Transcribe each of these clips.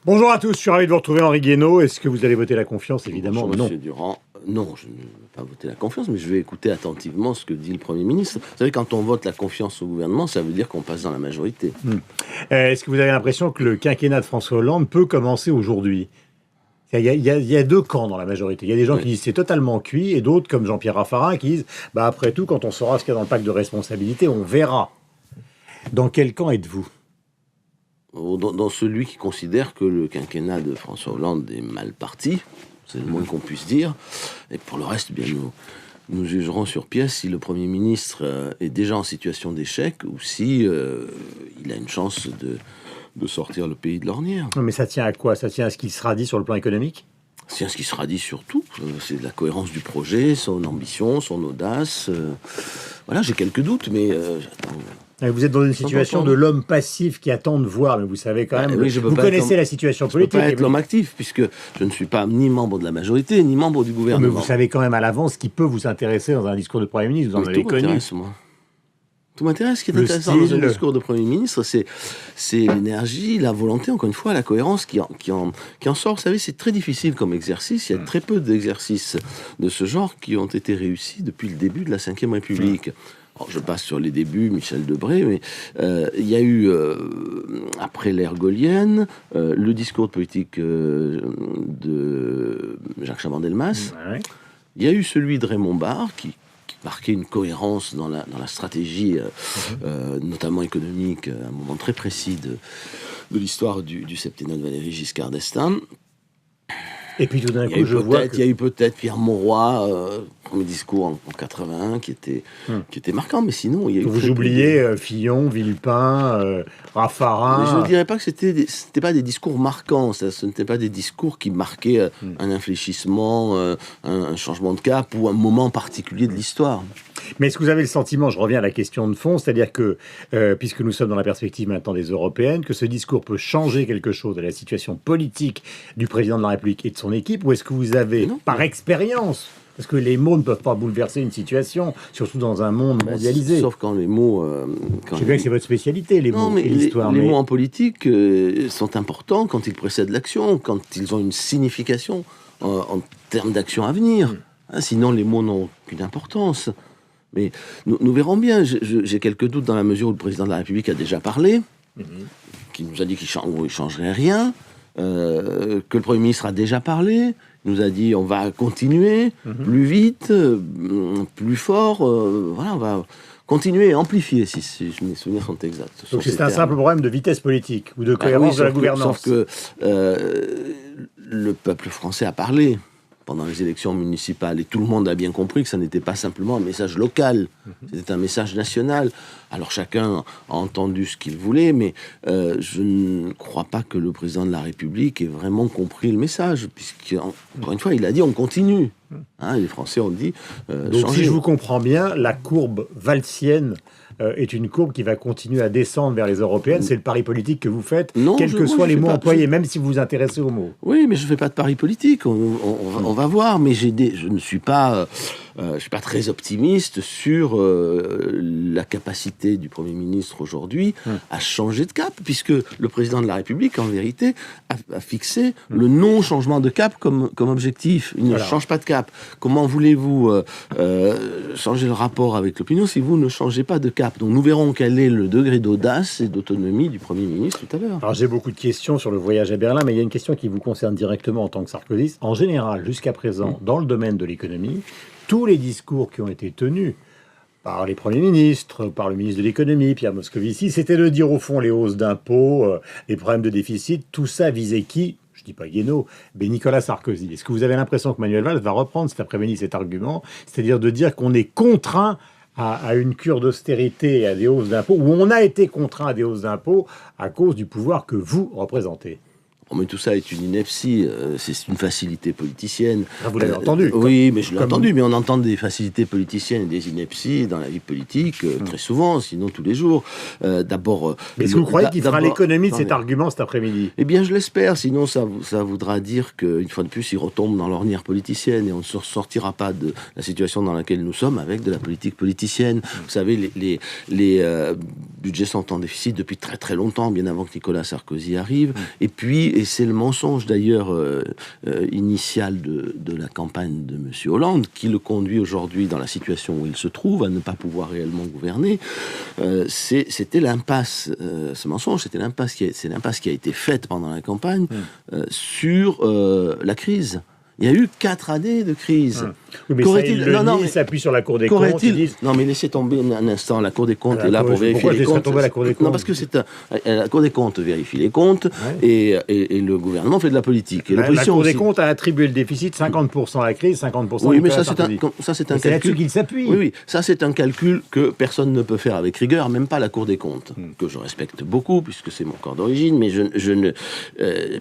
Bonjour à tous, je suis ravi de vous retrouver, Henri Guénaud. Est-ce que vous allez voter la confiance? Évidemment, Bonjour, non. Monsieur Durand. Non, je ne vais pas voter la confiance, mais je vais écouter attentivement ce que dit le Premier ministre. Vous savez, quand on vote la confiance au gouvernement, ça veut dire qu'on passe dans la majorité. Est-ce que vous avez l'impression que le quinquennat de François Hollande peut commencer aujourd'hui? Il y a deux camps dans la majorité. Il y a des gens qui disent c'est totalement cuit, et d'autres, comme Jean-Pierre Raffarin, qui disent après tout, quand on saura ce qu'il y a dans le pacte de responsabilité, on verra. Dans quel camp êtes-vous? Dans celui qui considère que le quinquennat de François Hollande est mal parti, c'est le moins qu'on puisse dire. Et pour le reste, bien nous jugerons sur pièce si le Premier ministre est déjà en situation d'échec ou si il a une chance de sortir le pays de l'ornière. Non, mais ça tient à quoi? Ça tient à ce qui sera dit sur le plan économique? C'est ce qui sera dit surtout, c'est la cohérence du projet, son ambition, son audace. Voilà, j'ai quelques doutes, mais j'attends. Vous êtes dans une situation de l'homme passif qui attend de voir, mais vous savez quand même, oui, vous connaissez la situation politique. Je ne peux pas être l'homme actif, puisque je ne suis pas ni membre de la majorité, ni membre du gouvernement. Mais vous savez quand même à l'avance ce qui peut vous intéresser dans un discours de Premier ministre, vous en avez connu. Tout m'intéresse. Ce qui est intéressant dans un discours de Premier ministre, c'est l'énergie, la volonté, encore une fois, la cohérence qui en sort. Vous savez, c'est très difficile comme exercice. Il y a très peu d'exercices de ce genre qui ont été réussis depuis le début de la Ve République. Alors, je passe sur les débuts, Michel Debré, mais il y a eu, après l'ère gaullienne, le discours de politique de Jacques Chaban-Delmas. Il y a eu celui de Raymond Barre, qui marquait une cohérence dans la stratégie, notamment économique, à un moment très précis de l'histoire du septennat de Valéry Giscard d'Estaing. Et puis tout d'un coup, je vois il y a eu peut-être Pierre Mauroy, premier discours en 81, qui était marquant, mais sinon il y a eu. Vous oubliez Fillon, Villepin, Raffarin. Mais je ne dirais pas que c'était pas des discours marquants. Ce n'était pas des discours qui marquaient un infléchissement, un changement de cap ou un moment particulier de l'histoire. Mais est-ce que vous avez le sentiment, je reviens à la question de fond, c'est-à-dire que, puisque nous sommes dans la perspective maintenant des européennes, que ce discours peut changer quelque chose de la situation politique du président de la République et de son équipe, ou est-ce que vous avez, par expérience, parce que les mots ne peuvent pas bouleverser une situation, surtout dans un monde mondialisé. Sauf quand les mots... je sais bien que c'est votre spécialité, les mots et l'histoire. Les mots en politique sont importants quand ils précèdent l'action, quand ils ont une signification en termes d'action à venir. Sinon, les mots n'ont aucune importance. Mais nous verrons bien. J'ai quelques doutes dans la mesure où le président de la République a déjà parlé, qui nous a dit qu'il ne changerait rien, que le Premier ministre a déjà parlé, il nous a dit on va continuer plus vite, plus fort, voilà, on va continuer et amplifier, si mes souvenirs sont exacts. Donc c'est un simple problème de vitesse politique ou de cohérence de la gouvernance. Sauf que le peuple français a parlé pendant les élections municipales, et tout le monde a bien compris que ça n'était pas simplement un message local, c'était un message national. Alors chacun a entendu ce qu'il voulait, mais je ne crois pas que le président de la République ait vraiment compris le message, puisqu'encore une fois, il a dit on continue. Les Français ont dit donc changer. Si je vous comprends bien, la courbe valsienne est une courbe qui va continuer à descendre vers les européennes. C'est le pari politique que vous faites, quels que soient les mots employés, même si vous vous intéressez aux mots. Oui, mais je ne fais pas de pari politique. On va voir, mais je ne suis pas... je suis pas très optimiste sur la capacité du Premier ministre aujourd'hui à changer de cap, puisque le président de la République, en vérité, a fixé le non-changement de cap comme objectif. Il ne change pas de cap. Comment voulez-vous changer le rapport avec l'opinion si vous ne changez pas de cap? Donc nous verrons quel est le degré d'audace et d'autonomie du Premier ministre tout à l'heure. Alors j'ai beaucoup de questions sur le voyage à Berlin, mais il y a une question qui vous concerne directement en tant que sarkozyste. En général, jusqu'à présent, dans le domaine de l'économie, tous les discours qui ont été tenus par les premiers ministres, par le ministre de l'économie, Pierre Moscovici, c'était de dire au fond les hausses d'impôts, les problèmes de déficit, tout ça visait qui? Je ne dis pas Guénaud, mais Nicolas Sarkozy. Est-ce que vous avez l'impression que Manuel Valls va reprendre cet après-midi cet argument, c'est-à-dire de dire qu'on est contraint à une cure d'austérité et à des hausses d'impôts, ou on a été contraint à des hausses d'impôts à cause du pouvoir que vous représentez? Mais tout ça est une ineptie, c'est une facilité politicienne. Vous l'avez entendu. Oui, mais je l'ai entendu, mais on entend des facilités politiciennes et des inepties dans la vie politique très souvent, sinon tous les jours. D'abord... Mais est-ce que vous croyez qu'il fera l'économie de cet argument cet après-midi? Eh bien, je l'espère, sinon ça voudra dire qu'une fois de plus, il retombe dans l'ornière politicienne et on ne sortira pas de la situation dans laquelle nous sommes avec de la politique politicienne. Vous savez, les budgets sont en déficit depuis très très longtemps, bien avant que Nicolas Sarkozy arrive, et puis et c'est le mensonge d'ailleurs initial de la campagne de M. Hollande qui le conduit aujourd'hui dans la situation où il se trouve, à ne pas pouvoir réellement gouverner. C'était l'impasse, ce mensonge, c'est l'impasse qui a été faite pendant la campagne sur la crise. Il y a eu 4 années de crise. Oui, mais il s'appuie sur la Cour des comptes. Non, mais laissez tomber un instant. La Cour des comptes est là pour vérifier les comptes. La Cour des comptes. Non, parce que la Cour des comptes vérifie les comptes et le gouvernement fait de la politique. Et la Cour des comptes a attribué le déficit 50% à la crise, 50% oui, mais ça c'est un calcul. C'est là-dessus qu'il s'appuie. Oui, ça c'est un calcul que personne ne peut faire avec rigueur, même pas la Cour des comptes, que je respecte beaucoup puisque c'est mon corps d'origine, mais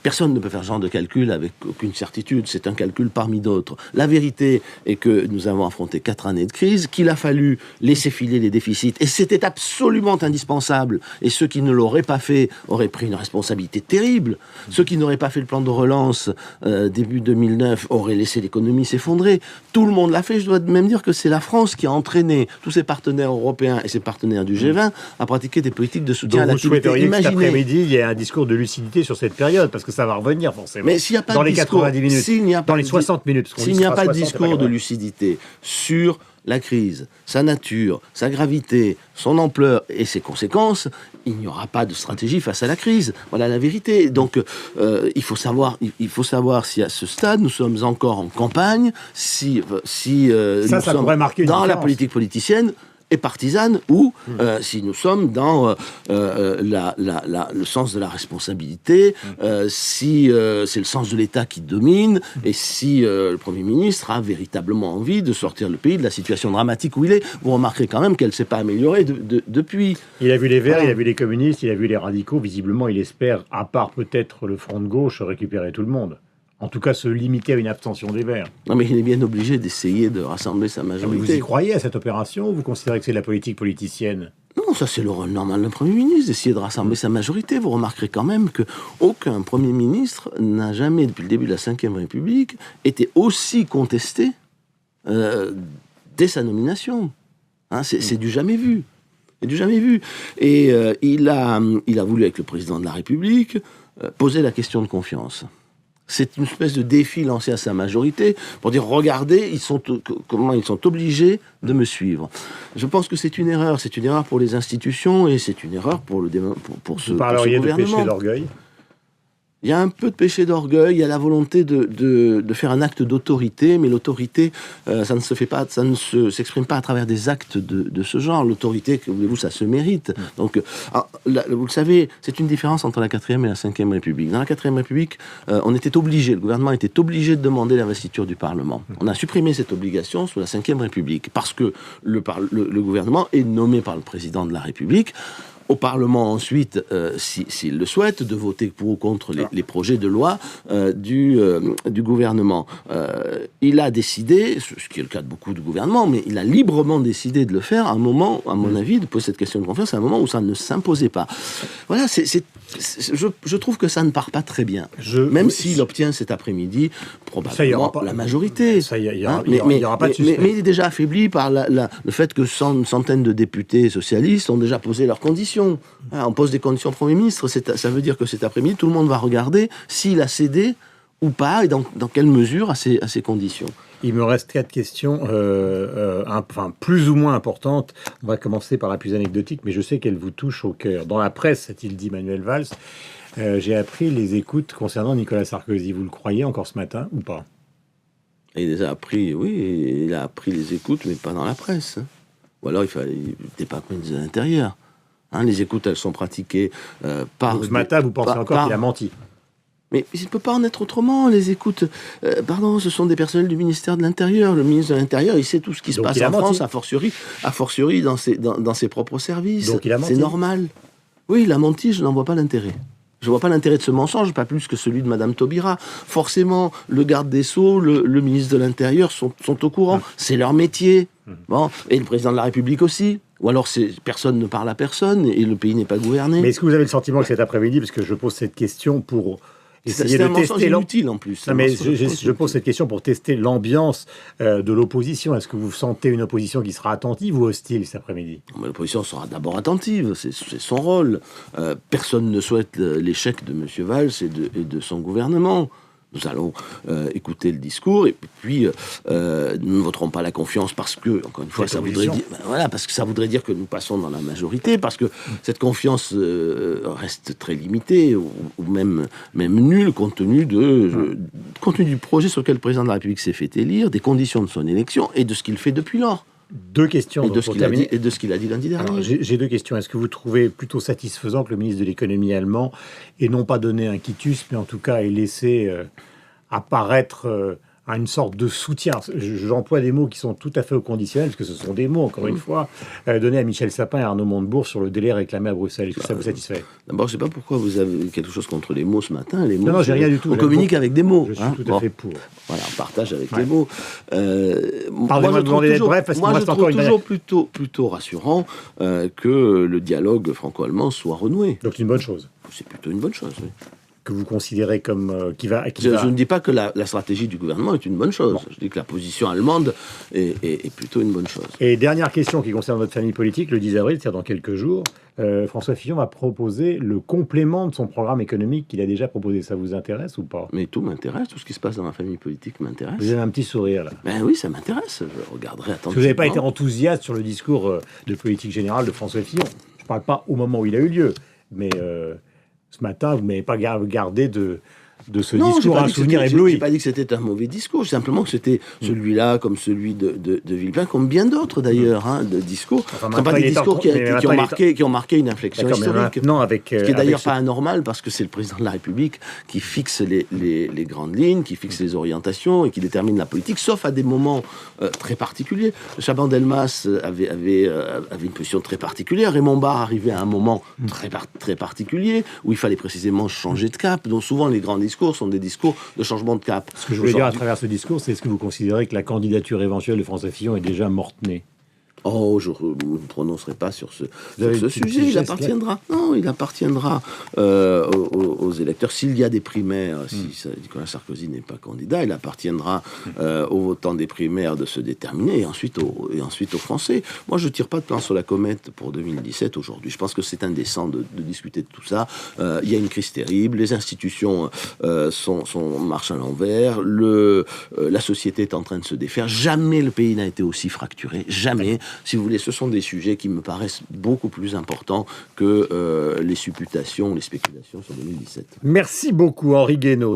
personne ne peut faire ce genre de calcul avec aucune certitude. C'est un calcul parmi d'autres. La vérité est que nous avons affronté 4 années de crise, qu'il a fallu laisser filer les déficits, et c'était absolument indispensable. Et ceux qui ne l'auraient pas fait auraient pris une responsabilité terrible. Ceux qui n'auraient pas fait le plan de relance début 2009 auraient laissé l'économie s'effondrer. Tout le monde l'a fait. Je dois même dire que c'est la France qui a entraîné tous ses partenaires européens et ses partenaires du G20 à pratiquer des politiques de soutien à l'activité. Vous souhaiteriez que cet après-midi, il y ait un discours de lucidité sur cette période, parce que ça va revenir forcément. Mais s'il n'y a pas dans de les discours, 90 minutes, dans les 60 minutes. S'il n'y a pas de discours de lucidité sur la crise, sa nature, sa gravité, son ampleur et ses conséquences, il n'y aura pas de stratégie face à la crise. Voilà la vérité. Donc, il faut savoir si à ce stade, nous sommes encore en campagne, si nous sommes dans la politique politicienne et partisane, ou si nous sommes dans le sens de la responsabilité, si c'est le sens de l'État qui domine, et si le Premier ministre a véritablement envie de sortir le pays de la situation dramatique où il est. Vous remarquerez quand même qu'elle ne s'est pas améliorée depuis. Il a vu les Verts, il a vu les communistes, il a vu les radicaux. Visiblement, il espère, à part peut-être le Front de gauche, récupérer tout le monde. En tout cas, se limiter à une abstention des Verts. Non, mais il est bien obligé d'essayer de rassembler sa majorité. Vous y croyez à cette opération, ou vous considérez que c'est de la politique politicienne ? Non, ça c'est le rôle normal d'un Premier ministre, d'essayer de rassembler sa majorité. Vous remarquerez quand même qu'aucun Premier ministre n'a jamais, depuis le début de la Ve République, été aussi contesté dès sa nomination. Hein, c'est du jamais vu. C'est du jamais vu. Et il a voulu, avec le président de la République, poser la question de confiance. C'est une espèce de défi lancé à sa majorité pour dire, regardez, comment ils sont obligés de me suivre. Je pense que c'est une erreur. C'est une erreur pour les institutions et c'est une erreur pour ce gouvernement. Vous parleriez de péché d'orgueil ? Il y a un peu de péché d'orgueil, il y a la volonté de faire un acte d'autorité, mais l'autorité, ça ne s'exprime pas à travers des actes de ce genre. L'autorité, que voulez-vous, ça se mérite. Donc, vous le savez, c'est une différence entre la 4e et la 5e République. Dans la 4e République, le gouvernement était obligé de demander l'investiture du Parlement. On a supprimé cette obligation sous la 5e République, parce que le gouvernement est nommé par le président de la République. Au Parlement ensuite, s'il le souhaite, de voter pour ou contre les projets de loi du gouvernement. Il a décidé, ce qui est le cas de beaucoup de gouvernements, mais il a librement décidé de le faire à un moment, à mon avis, de poser cette question de confiance, à un moment où ça ne s'imposait pas. Voilà, je trouve que ça ne part pas très bien. Même s'il obtient cet après-midi, probablement la majorité. Il n'y aura pas de suspect. Mais il est déjà affaibli par le fait que une centaine de députés socialistes ont déjà posé leurs conditions. On pose des conditions au Premier ministre, ça veut dire que cet après-midi, tout le monde va regarder s'il a cédé ou pas, et dans quelle mesure à ces conditions. Il me reste 4 questions, plus ou moins importantes. On va commencer par la plus anecdotique, mais je sais qu'elle vous touche au cœur. Dans la presse, a-t-il dit Manuel Valls, j'ai appris les écoutes concernant Nicolas Sarkozy. Vous le croyez encore ce matin ou pas ? Il les a appris, oui, il a appris les écoutes, mais pas dans la presse. Ou alors il n'était pas ministre de l'Intérieur. Les écoutes, elles sont pratiquées par... Donc ce matin, vous pensez encore qu'il a menti ? Mais il ne peut pas en être autrement, les écoutes. Ce sont des personnels du ministère de l'Intérieur. Le ministre de l'Intérieur, il sait tout ce qui se passe en France, a fortiori dans ses propres services. Donc il a menti. C'est normal. Oui, il a menti, je n'en vois pas l'intérêt. Je ne vois pas l'intérêt de ce mensonge, pas plus que celui de Madame Taubira. Forcément, le garde des Sceaux, le ministre de l'Intérieur sont au courant. C'est leur métier. Bon, et le président de la République aussi. Ou alors personne ne parle à personne et le pays n'est pas gouverné. Mais est-ce que vous avez le sentiment que cet après-midi, parce que je pose cette question pour essayer C'est de un mensonge tester inutile en plus. Non, mais je pose cette question pour tester l'ambiance de l'opposition. Est-ce que vous sentez une opposition qui sera attentive ou hostile cet après-midi? L'opposition sera d'abord attentive, c'est son rôle. Personne ne souhaite l'échec de M. Valls et de son gouvernement. Nous allons écouter le discours et puis nous ne voterons pas la confiance parce que, encore une fois, ça voudrait dire, parce que ça voudrait dire que nous passons dans la majorité, parce que cette confiance reste très limitée ou même nulle compte tenu du projet sur lequel le président de la République s'est fait élire, des conditions de son élection et de ce qu'il fait depuis lors. Deux questions. Et de ce qu'il a dit lundi dernier. Alors, j'ai deux questions. Est-ce que vous trouvez plutôt satisfaisant que le ministre de l'économie allemand ait non pas donné un quitus, mais en tout cas ait laissé apparaître une sorte de soutien? J'emploie des mots qui sont tout à fait au conditionnel, parce que ce sont des mots, encore une fois, donnés à Michel Sapin et Arnaud Montebourg sur le délai réclamé à Bruxelles. Est-ce que ça vous satisfait? D'abord, je ne sais pas pourquoi vous avez quelque chose contre les mots ce matin. Les mots, non, j'ai rien du tout. On communique avec des mots. Je suis tout à fait pour. Voilà, on partage avec les mots. Pardonnez-moi de demander d'être bref, parce qu'il me reste encore une toujours plutôt rassurant que le dialogue franco-allemand soit renoué. Donc c'est une bonne chose. C'est plutôt une bonne chose, oui. Que vous considérez comme je ne dis pas que la stratégie du gouvernement est une bonne chose. Bon. Je dis que la position allemande est plutôt une bonne chose. Et dernière question qui concerne votre famille politique, le 10 avril, c'est-à-dire dans quelques jours, François Fillon va proposer le complément de son programme économique qu'il a déjà proposé. Ça vous intéresse ou pas? Mais tout m'intéresse, tout ce qui se passe dans ma famille politique m'intéresse. Vous avez un petit sourire là. Ben oui, ça m'intéresse, je regarderai attentivement. Vous n'avez pas été enthousiaste sur le discours de politique générale de François Fillon. Je ne parle pas au moment où il a eu lieu, mais ce matin, vous ne m'avez pas gardé de ce discours un souvenir ébloui. Je n'ai pas dit que c'était un mauvais discours, simplement que c'était celui-là, comme celui de Villepin, comme bien d'autres d'ailleurs, de discours. Enfin, ce ne sont pas des discours qui ont marqué une inflexion historique. Ce qui est d'ailleurs pas anormal, parce que c'est le président de la République qui fixe les grandes lignes, qui fixe les orientations et qui détermine la politique, sauf à des moments très particuliers. Chaban-Delmas avait une position très particulière. Raymond Barre arrivait à un moment très particulier où il fallait précisément changer de cap. Donc souvent, les grands discours sont des discours de changement de cap. Ce que je voulais dire à travers ce discours, c'est est-ce que vous considérez que la candidature éventuelle de François Fillon est déjà morte-née? Oh, je ne me prononcerai pas sur ce sujet. Il appartiendra aux électeurs. S'il y a des primaires, si Nicolas Sarkozy n'est pas candidat, il appartiendra aux votants des primaires de se déterminer et ensuite aux Français. Moi, je ne tire pas de plan sur la comète pour 2017 aujourd'hui. Je pense que c'est indécent de discuter de tout ça. Il y a une crise terrible. Les institutions marchent à l'envers. La société est en train de se défaire. Jamais le pays n'a été aussi fracturé. Jamais. Si vous voulez, ce sont des sujets qui me paraissent beaucoup plus importants que les supputations, les spéculations sur 2017. Merci beaucoup, Henri Guénaud.